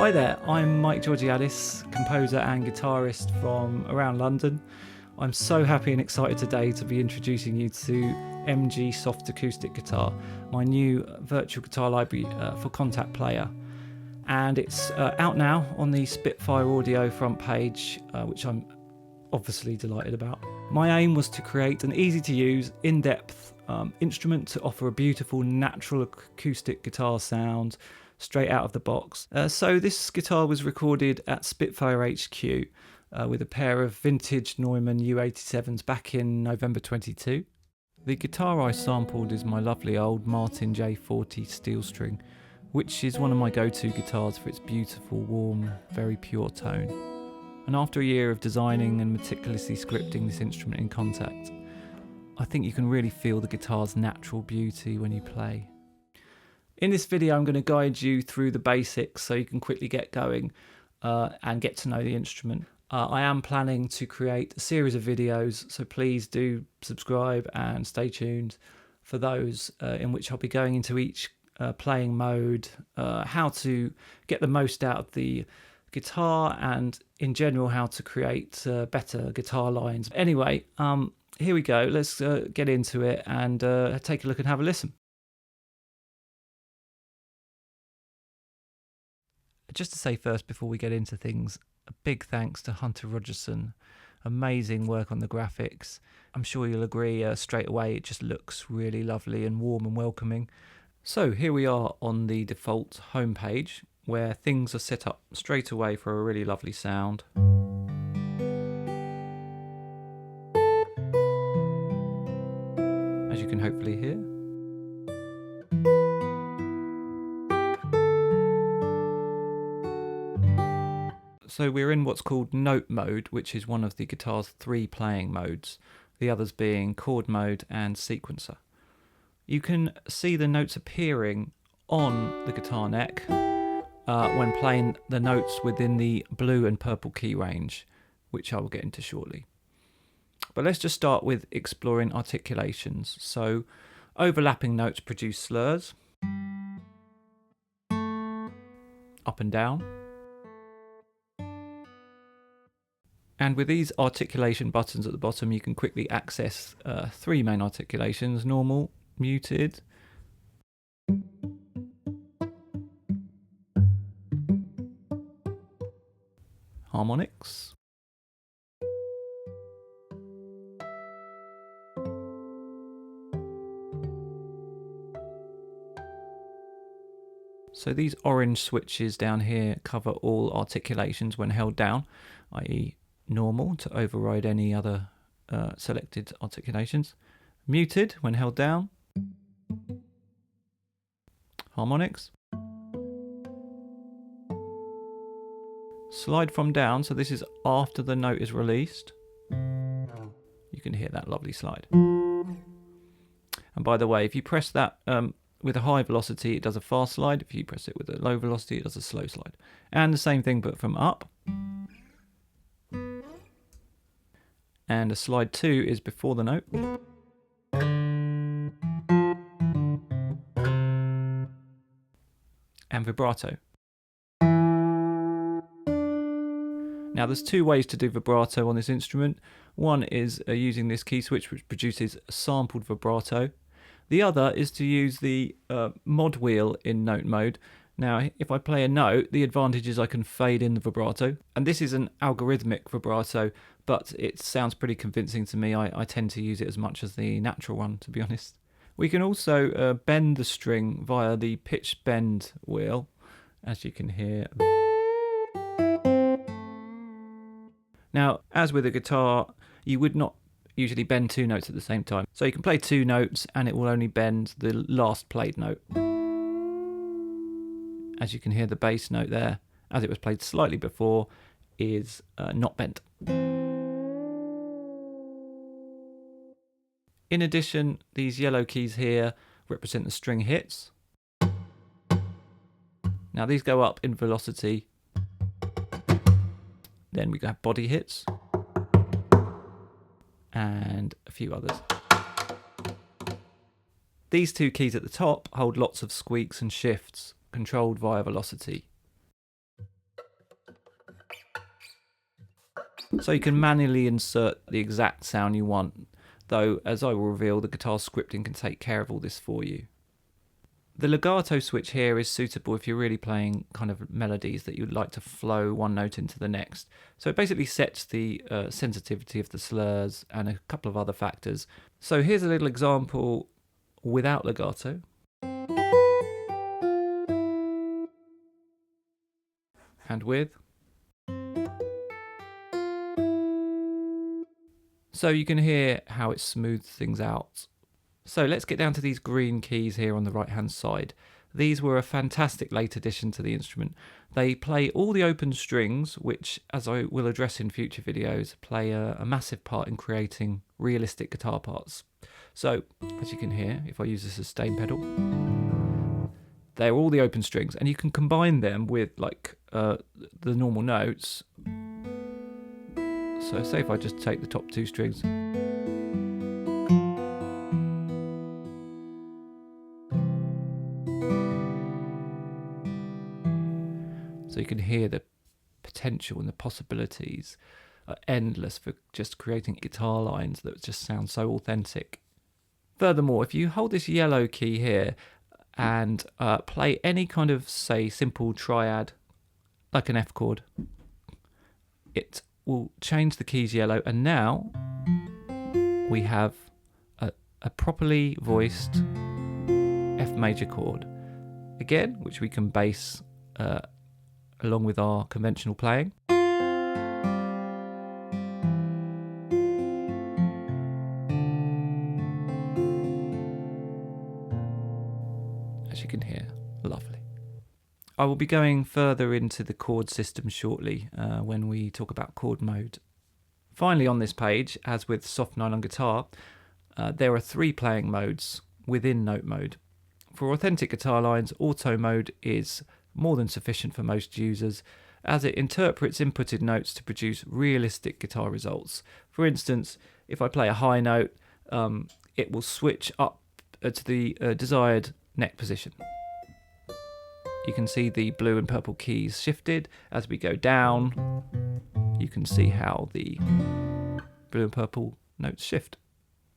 Hi there, I'm Mike Georgiadis, composer and guitarist from around London. I'm so happy and excited today to be introducing you to MG Soft Acoustic Guitar, my new virtual guitar library for Kontakt Player. And it's out now on the Spitfire Audio front page, which I'm obviously delighted about. My aim was to create an easy to use, in-depth instrument to offer a beautiful natural acoustic guitar sound straight out of the box. So this guitar was recorded at Spitfire HQ with a pair of vintage Neumann U87s back in November 22. The guitar I sampled is my lovely old Martin J40 steel string, which is one of my go-to guitars for its beautiful, warm, very pure tone. And after a year of designing and meticulously scripting this instrument in Kontakt, I think you can really feel the guitar's natural beauty when you play. In this video I'm going to guide you through the basics so you can quickly get going and get to know the instrument. I am planning to create a series of videos, so please do subscribe and stay tuned for those in which I'll be going into each playing mode, how to get the most out of the guitar, and in general how to create better guitar lines. Anyway, here we go. Let's get into it and take a look and have a listen. Just to say first, before we get into things, a big thanks to Hunter Rogerson. Amazing work on the graphics. I'm sure you'll agree straight away, it just looks really lovely and warm and welcoming. So here we are on the default home page, where things are set up straight away for a really lovely sound. As you can hopefully hear. So we're in what's called Note Mode, which is one of the guitar's 3 playing modes, the others being Chord Mode and Sequencer. You can see the notes appearing on the guitar neck when playing the notes within the blue and purple key range, which I will get into shortly. But let's just start with exploring articulations. So overlapping notes produce slurs, up and down. And with these articulation buttons at the bottom, you can quickly access 3 main articulations: normal, muted, harmonics, so these orange switches down here cover all articulations when held down, i.e. normal to override any other selected articulations, muted when held down, harmonics, slide from down, so this is after the note is released. You can hear that lovely slide. And by the way, if you press that with a high velocity, it does a fast slide. If you press it with a low velocity, it does a slow slide. And the same thing, but from up. And a slide 2 is before the note. And vibrato. Now there's 2 ways to do vibrato on this instrument. One is using this key switch, which produces a sampled vibrato. The other is to use the mod wheel in Note Mode. Now, if I play a note, the advantage is I can fade in the vibrato. And this is an algorithmic vibrato, but it sounds pretty convincing to me. I tend to use it as much as the natural one, to be honest. We can also bend the string via the pitch bend wheel, as you can hear. Now, as with a guitar, you would not usually bend 2 notes at the same time. So you can play 2 notes and it will only bend the last played note. As you can hear, the bass note there, as it was played slightly before, is not bent. In addition, these yellow keys here represent the string hits. Now these go up in velocity. Then we have body hits and a few others. These 2 keys at the top hold lots of squeaks and shifts, controlled via velocity. So you can manually insert the exact sound you want, though as I will reveal, the guitar scripting can take care of all this for you. The legato switch here is suitable if you're really playing kind of melodies that you'd like to flow one note into the next. So it basically sets the sensitivity of the slurs and a couple of other factors. So here's a little example without legato. And with. So you can hear how it smooths things out. So let's get down to these green keys here on the right hand side. These were a fantastic late addition to the instrument. They play all the open strings, which, as I will address in future videos, play a massive part in creating realistic guitar parts. So, as you can hear, if I use the sustain pedal, they're all the open strings, and you can combine them with like the normal notes. So say if I just take the top two strings, so you can hear the potential and the possibilities are endless for just creating guitar lines that just sound so authentic. Furthermore, if you hold this yellow key here and play any kind of, say, simple triad, like an F chord, it will change the keys yellow, and now we have a properly voiced F major chord, again, which we can bass along with our conventional playing. As you can hear, lovely. I will be going further into the chord system shortly when we talk about chord mode. Finally, on this page, as with soft nylon guitar, there are 3 playing modes within note mode. For authentic guitar lines, auto mode is more than sufficient for most users, as it interprets inputted notes to produce realistic guitar results. For instance, if I play a high note, it will switch up to the desired neck position. You can see the blue and purple keys shifted. As we go down, you can see how the blue and purple notes shift.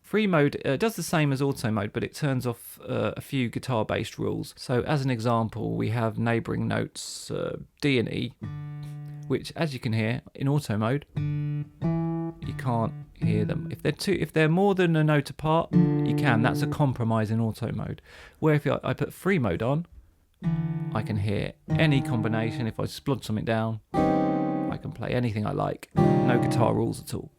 Free mode does the same as auto mode, but it turns off a few guitar-based rules. So as an example, we have neighbouring notes D and E, which, as you can hear, in auto mode, you can't hear them. If they're more than a note apart, you can. That's a compromise in auto mode. Where if I put free mode on, I can hear any combination. If I splod something down, I can play anything I like. No guitar rules at all.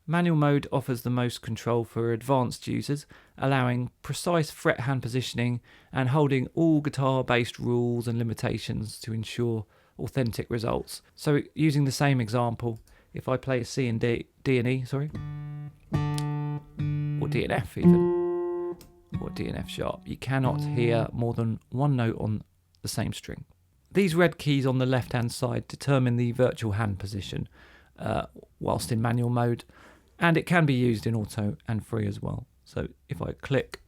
Manual mode offers the most control for advanced users, allowing precise fret hand positioning and holding all guitar-based rules and limitations to ensure authentic results. So using the same example, if I play a C and D and E, or D and F even, or D and F sharp, you cannot hear more than one note on the same string. These red keys on the left-hand side determine the virtual hand position whilst in manual mode, and it can be used in auto and free as well. So if I click,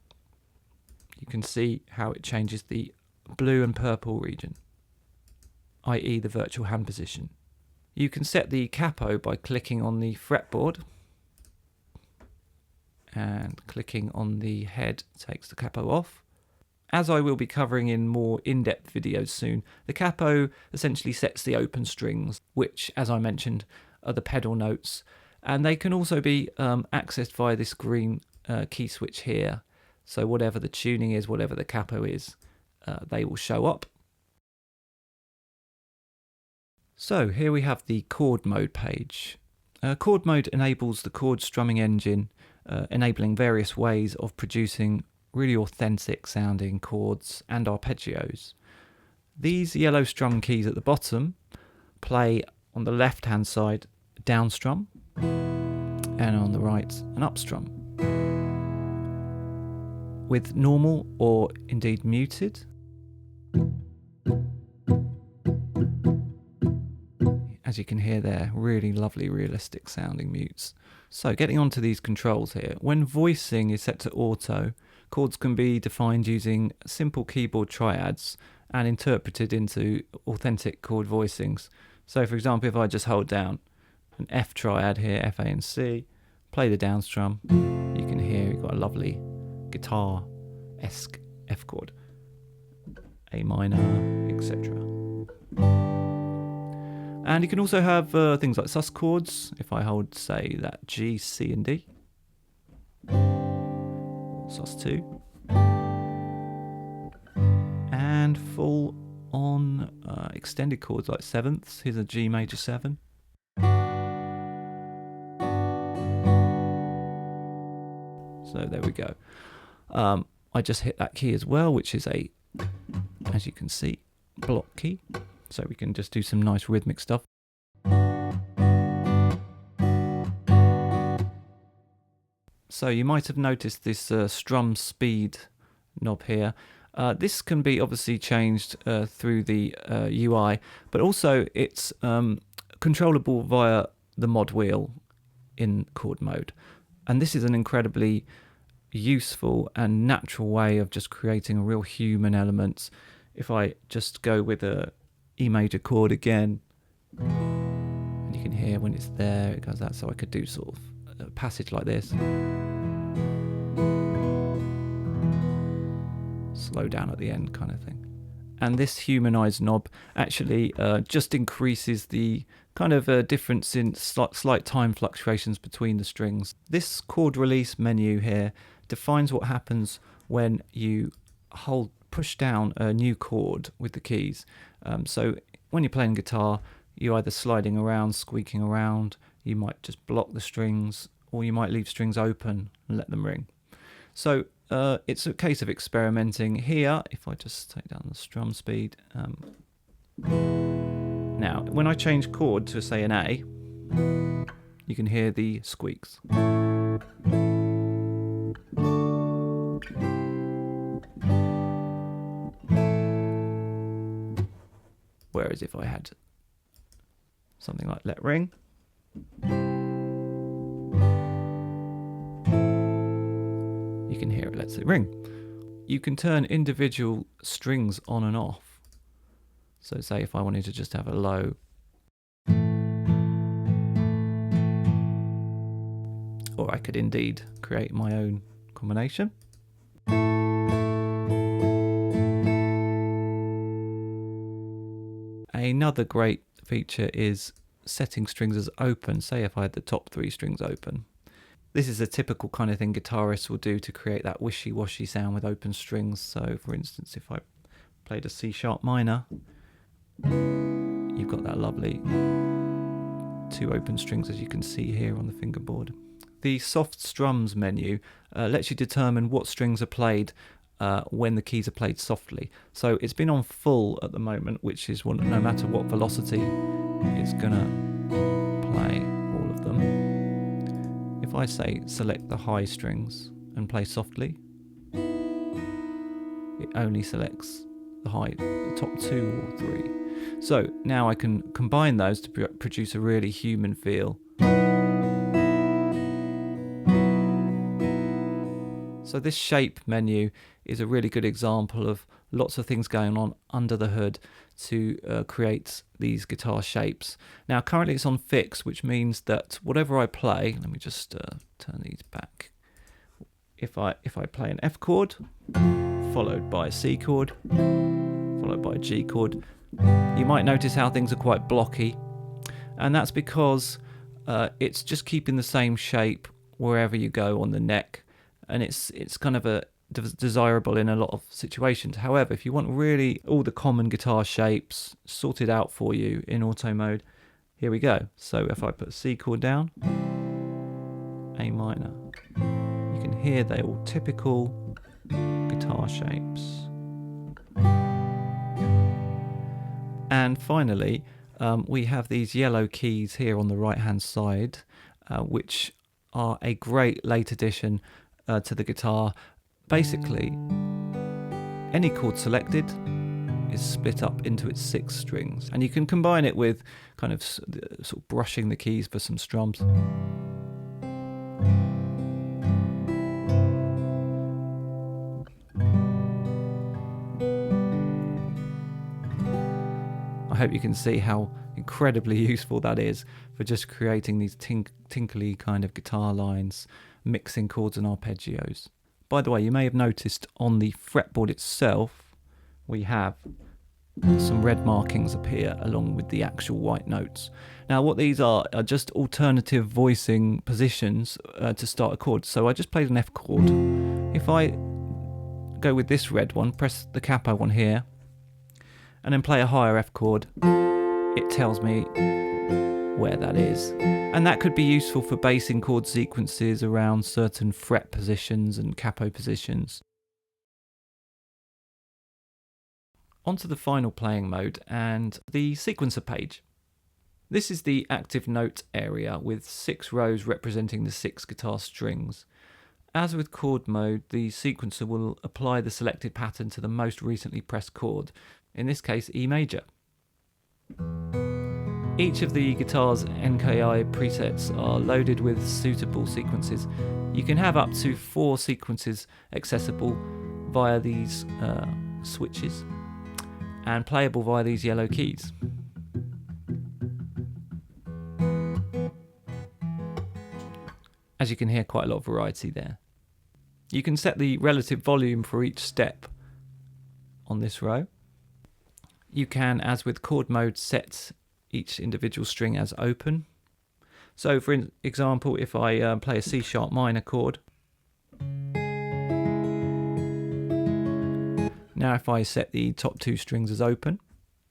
you can see how it changes the blue and purple region, i.e. the virtual hand position. You can set the capo by clicking on the fretboard, and clicking on the head takes the capo off. As I will be covering in more in-depth videos soon, the capo essentially sets the open strings, which, as I mentioned, are the pedal notes, and they can also be accessed via this green key switch here. So whatever the tuning is, whatever the capo is, they will show up. So here we have the chord mode page. Chord mode enables the chord strumming engine, enabling various ways of producing really authentic sounding chords and arpeggios. These yellow strum keys at the bottom play on the left hand side down strum, and on the right an up strum, with normal or indeed muted. As you can hear there, really lovely realistic sounding mutes. So getting onto these controls here, when voicing is set to auto, chords can be defined using simple keyboard triads and interpreted into authentic chord voicings. So for example, if I just hold down an F triad here, F, A and C, play the down strum, you can hear you've got a lovely guitar-esque F chord, A minor, etc. And you can also have things like sus chords. If I hold, say, that G, C and D, sus2, and full on extended chords like sevenths. Here's a G major 7. So there we go. I just hit that key as well, which is a, as you can see, block key. So we can just do some nice rhythmic stuff. So you might have noticed this strum speed knob here. This can be obviously changed through the UI, but also it's controllable via the mod wheel in Chord Mode. And this is an incredibly useful and natural way of just creating a real human element. If I just go with a E major chord again, and you can hear when it's there, it goes that. So I could do sort of a passage like this. Slow down at the end kind of thing. And this humanized knob actually just increases the kind of difference in slight time fluctuations between the strings. This chord release menu here defines what happens when you push down a new chord with the keys. So when you're playing guitar, you're either sliding around, squeaking around, you might just block the strings, or you might leave strings open and let them ring. So it's a case of experimenting here. If I just take down the strum speed. Now, when I change chord to, say, an A, you can hear the squeaks. Whereas if I had something like let ring, you can hear it lets it ring. You can turn individual strings on and off. So say if I wanted to just have a low, or I could indeed create my own combination. Another great feature is setting strings as open. Say if I had the top 3 strings open. This is a typical kind of thing guitarists will do to create that wishy-washy sound with open strings. So for instance, if I played a C sharp minor, you've got that lovely 2 open strings, as you can see here on the fingerboard. The soft strums menu lets you determine what strings are played when the keys are played softly. So it's been on full at the moment, which is no matter what velocity, it's gonna play all of them. If I say select the high strings and play softly, it only selects the top 2 or 3. So now I can combine those to produce a really human feel. So this shape menu is a really good example of lots of things going on under the hood to create these guitar shapes. Now currently it's on fixed, which means that whatever I play, let me just turn these back. If I play an F chord, followed by a C chord, followed by a G chord, you might notice how things are quite blocky, and that's because it's just keeping the same shape wherever you go on the neck, and it's kind of a desirable in a lot of situations. However, if you want really all the common guitar shapes sorted out for you in auto mode, here we go. So if I put a C chord down, A minor, you can hear they're all typical guitar shapes. And finally, we have these yellow keys here on the right hand side, which are a great late addition to the guitar. Basically, any chord selected is split up into its 6 strings, and you can combine it with kind of sort of brushing the keys for some strums. I hope you can see how incredibly useful that is for just creating these tinkly kind of guitar lines, mixing chords and arpeggios. By the way, you may have noticed on the fretboard itself we have some red markings appear along with the actual white notes. Now what these are just alternative voicing positions to start a chord. So I just played an F chord. If I go with this red one, press the capo one here, and then play a higher F chord, it tells me where that is. And that could be useful for basing chord sequences around certain fret positions and capo positions. Onto the final playing mode and the sequencer page. This is the active note area with 6 rows representing the 6 guitar strings. As with chord mode, the sequencer will apply the selected pattern to the most recently pressed chord, in this case E major. Each of the guitar's NKI presets are loaded with suitable sequences. You can have up to 4 sequences accessible via these switches and playable via these yellow keys. As you can hear, quite a lot of variety there. You can set the relative volume for each step on this row. You can, as with chord mode, set each individual string as open. So for example, if I play a C sharp minor chord, now if I set the top 2 strings as open,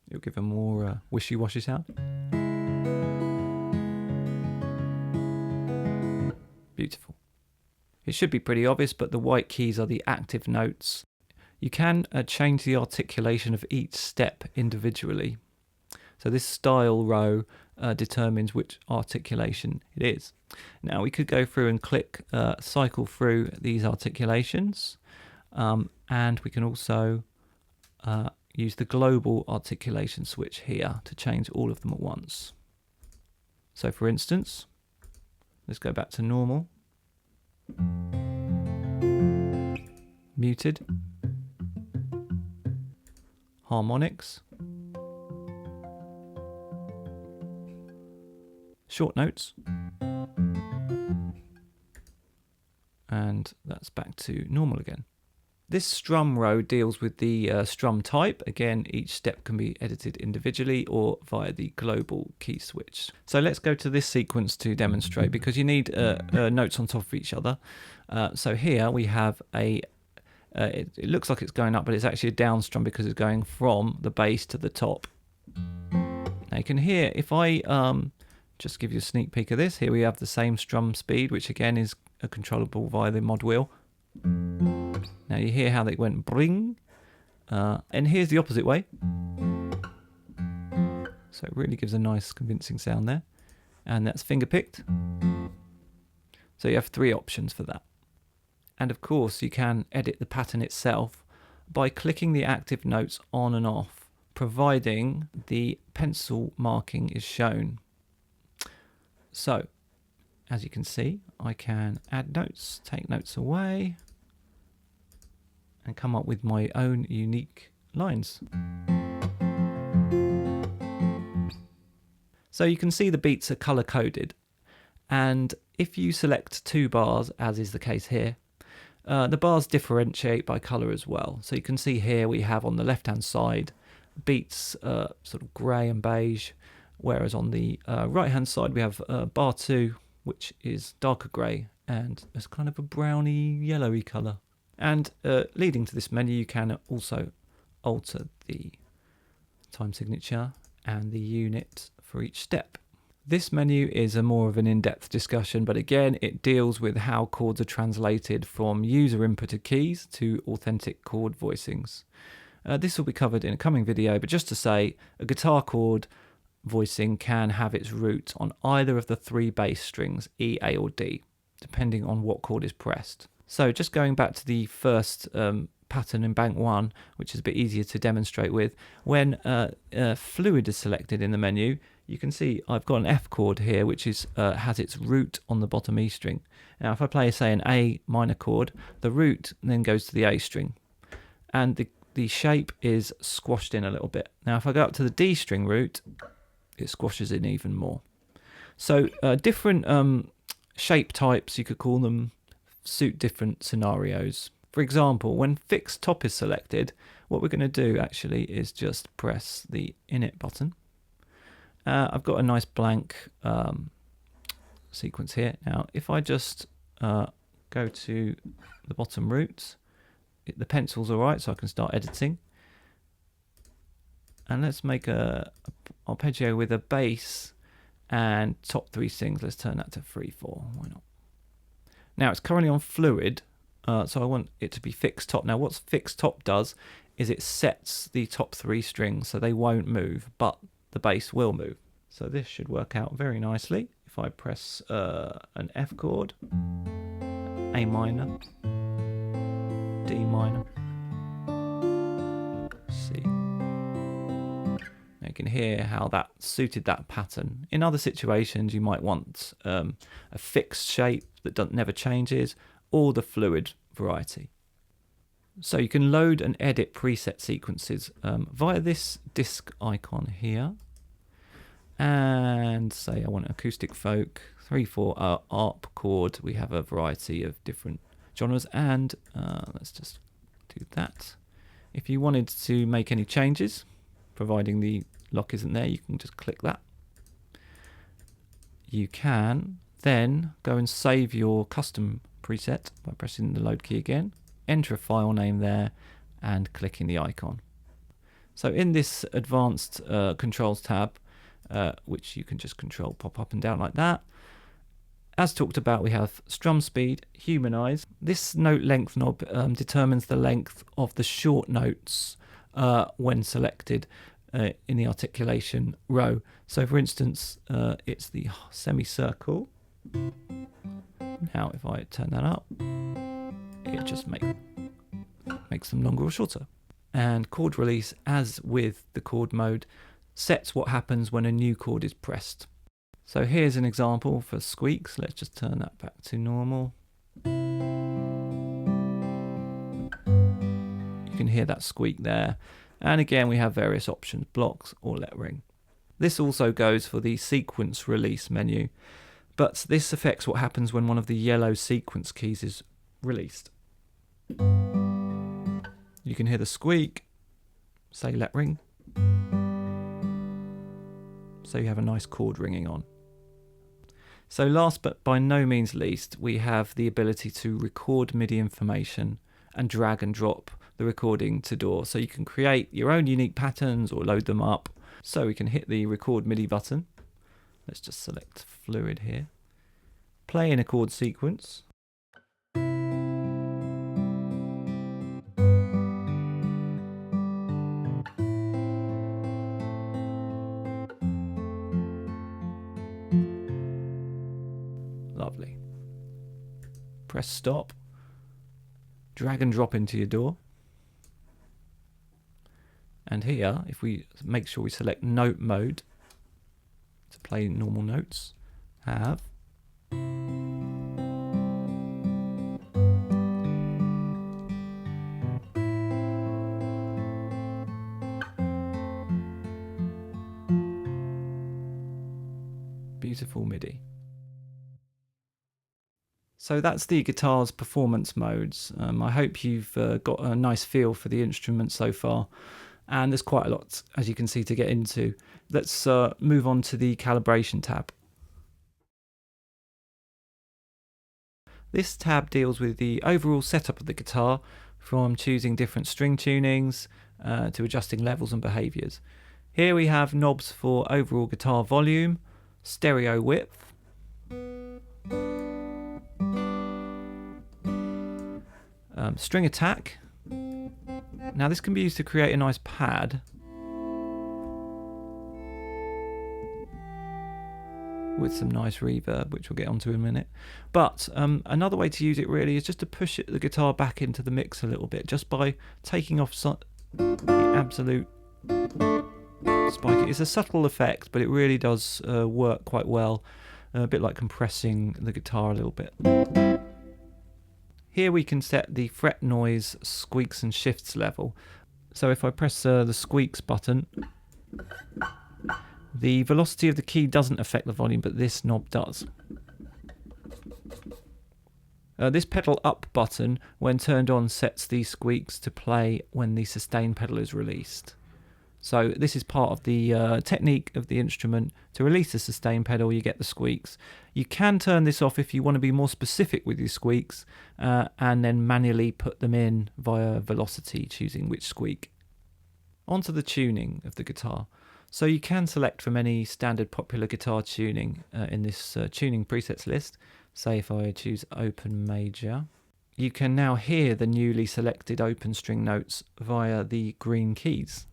it'll give a more wishy-washy sound. Beautiful. It should be pretty obvious, but the white keys are the active notes. You can change the articulation of each step individually. So this style row determines which articulation it is. Now we could go through and click cycle through these articulations, and we can also use the global articulation switch here to change all of them at once. So for instance, let's go back to normal, muted, harmonics, short notes, and that's back to normal again. This strum row deals with the strum type. Again, each step can be edited individually or via the global key switch. So let's go to this sequence to demonstrate, because you need notes on top of each other. So here we have a, it looks like it's going up, but it's actually a down strum because it's going from the bass to the top. Now you can hear, if I just give you a sneak peek of this, here we have the same strum speed, which again is controllable via the mod wheel. Now you hear how they went bring, and here's the opposite way. So it really gives a nice convincing sound there, and that's finger picked. So you have 3 options for that. And of course you can edit the pattern itself by clicking the active notes on and off, providing the pencil marking is shown. So as you can see, I can add notes, take notes away, and come up with my own unique lines. So you can see the beats are color coded, and if you select 2 bars, as is the case here, the bars differentiate by color as well. So you can see here we have on the left hand side beats sort of grey and beige, whereas on the right hand side we have bar 2, which is darker grey and it's kind of a browny yellowy colour. And leading to this menu, you can also alter the time signature and the unit for each step. This menu is a more of an in-depth discussion, but again it deals with how chords are translated from user inputted keys to authentic chord voicings. This will be covered in a coming video, but just to say, a guitar chord voicing can have its root on either of the 3 bass strings, E, A or D, depending on what chord is pressed. So just going back to the first pattern in bank 1, which is a bit easier to demonstrate with, when fluid is selected in the menu, you can see I've got an F chord here, which is has its root on the bottom E string. Now if I play, say, an A minor chord, the root then goes to the A string, and the shape is squashed in a little bit. Now if I go up to the D string root, it squashes in even more. So different shape types, you could call them, suit different scenarios. For example, when fixed top is selected, what we're going to do actually is just press the init button. I've got a nice blank sequence here. Now, if I just go to the bottom root, the pencil's all right, so I can start editing. And let's make a arpeggio with a bass and top 3 strings. Let's turn that to 3/4. Why not? Now it's currently on fluid, so I want it to be fixed top. Now what fixed top does is it sets the top 3 strings so they won't move, but the bass will move. So this should work out very nicely. If I press an F chord, A minor, D minor, C. Now you can hear how that suited that pattern. In other situations you might want a fixed shape that never changes, or the fluid variety. So you can load and edit preset sequences via this disc icon here. And say I want acoustic folk, 3/4 ARP chord. We have a variety of different genres, and let's just do that. If you wanted to make any changes, providing the lock isn't there, you can just click that. You can then go and save your custom preset by pressing the load key again, enter a file name there, and clicking the icon. So in this advanced controls tab, which you can just control pop up and down like that. As talked about, we have strum speed, humanize. This note length knob determines the length of the short notes when selected in the articulation row. So for instance, it's the semicircle. Now if I turn that up, it just makes them longer or shorter. And chord release, as with the chord mode, sets what happens when a new chord is pressed. So here's an example for squeaks. Let's just turn that back to normal. You can hear that squeak there. And again, we have various options, blocks or lettering. This also goes for the sequence release menu, but this affects what happens when one of the yellow sequence keys is released. You can hear the squeak, say lettering. So you have a nice chord ringing on. So last but by no means least, we have the ability to record MIDI information and drag and drop the recording to DAW. So you can create your own unique patterns or load them up. So we can hit the record MIDI button. Let's just select fluid here. Play in a chord sequence. Lovely. Press stop. Drag and drop into your DAW. And here, if we make sure we select note mode to play normal notes, have beautiful MIDI. So that's the guitar's performance modes. I hope you've got a nice feel for the instrument so far. And there's quite a lot, as you can see, to get into. Let's move on to the calibration tab. This tab deals with the overall setup of the guitar, from choosing different string tunings to adjusting levels and behaviours. Here we have knobs for overall guitar volume, stereo width, string attack. Now this can be used to create a nice pad with some nice reverb, which we'll get onto in a minute. But another way to use it really is just to push the guitar back into the mix a little bit, just by taking off the absolute spike. It's a subtle effect, but it really does work quite well, a bit like compressing the guitar a little bit. Here we can set the fret noise, squeaks and shifts level. So if I press the squeaks button, The velocity of the key doesn't affect the volume, but this knob does. This pedal up button, when turned on, sets the squeaks to play when the sustain pedal is released. So this is part of the technique of the instrument. To release the sustain pedal, you get the squeaks. You can turn this off if you want to be more specific with your squeaks, and then manually put them in via velocity, choosing which squeak. Onto the tuning of the guitar. So you can select from any standard popular guitar tuning in this tuning presets list. Say if I choose open major, you can now hear the newly selected open string notes via the green keys.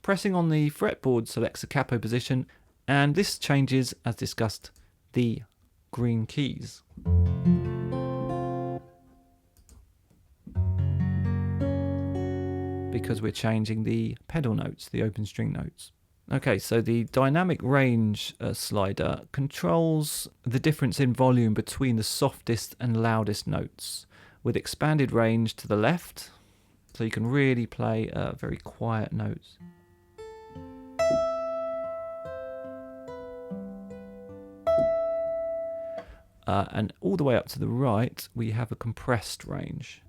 Pressing on the fretboard selects the capo position, and this changes, as discussed, the green keys. Because we're changing the pedal notes, the open string notes. Okay, so the dynamic range slider controls the difference in volume between the softest and loudest notes, with expanded range to the left, so you can really play very quiet notes. And all the way up to the right, we have a compressed range.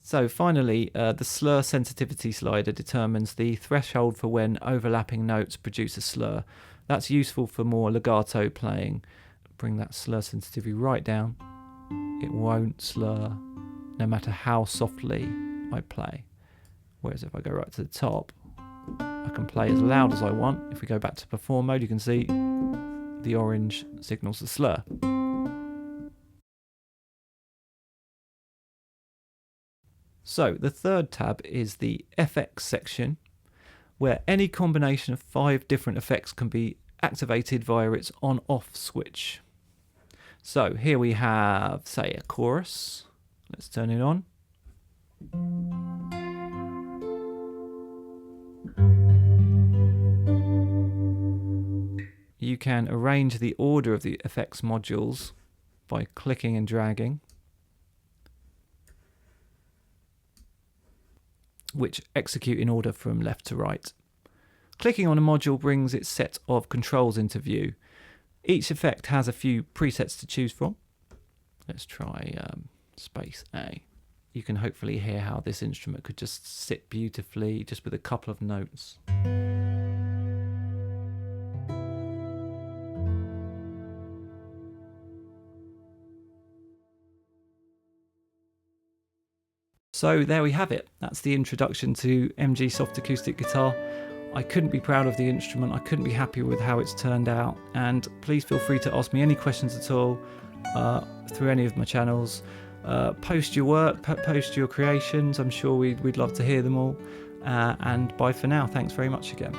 So finally, the slur sensitivity slider determines the threshold for when overlapping notes produce a slur. That's useful for more legato playing. Bring that slur sensitivity right down. It won't slur no matter how softly I play. Whereas if I go right to the top, I can play as loud as I want. If we go back to perform mode, you can see the orange signals the slur. So the third tab is the FX section, where any combination of 5 different effects can be activated via its on-off switch. So here we have, say, a chorus. Let's turn it on. You can arrange the order of the effects modules by clicking and dragging, which execute in order from left to right. Clicking on a module brings its set of controls into view. Each effect has a few presets to choose from. Let's try space A. You can hopefully hear how this instrument could just sit beautifully just with a couple of notes. So there we have it. That's the introduction to MG Soft Acoustic Guitar. I couldn't be proud of the instrument. I couldn't be happier with how it's turned out. And please feel free to ask me any questions at all through any of my channels. Post your work, post your creations. I'm sure we'd love to hear them all. And bye for now. Thanks very much again.